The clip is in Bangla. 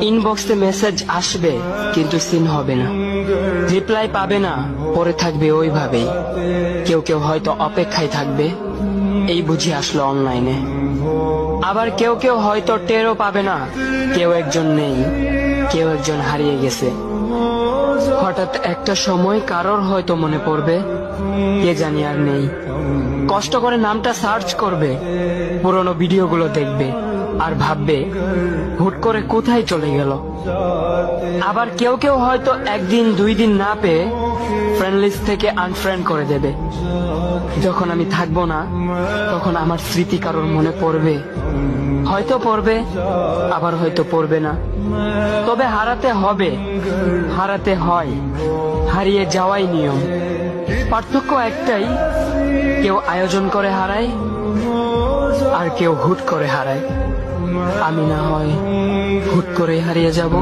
ইনবক্সে মেসেজ আসবে কিন্তু সিন হবে না, রিপ্লাই পাবে না, পরে থাকবে ওইভাবেই। কেউ কেউ হয়তো অপেক্ষায় থাকবে, এই বুঝি আসলো অনলাইনে। আবার কেউ কেউ হয়তো টেরও পাবে না, কেউ একজন নেই, কেউ একজন হারিয়ে গেছে। হঠাৎ একটা সময় কারোর হয়তো মনে পড়বে, কে জানি আর নেই। কষ্ট করে নামটা সার্চ করবে, পুরনো ভিডিওগুলো দেখবে আর ভাববে হুট করে কোথায় চলে গেল। আবার কেউ কেউ হয়তো একদিন দুই দিন না পেয়ে ফ্রেন্ড লিস্ট থেকে আনফ্রেন্ড করে দেবে। যখন আমি থাকবো না তখন আমার স্মৃতি কারোর মনে পড়বে, হয়তো পড়বে, আবার হয়তো পড়বে না। তবে হারাতে হবে, হারাতে হয়, হারিয়ে যাওয়াই নিয়ম। পার্থক্য একটাই, কেউ আয়োজন করে হারায় আর কেউ হুট করে হারায়। আমি না হয় হুট করে হারিয়ে যাব।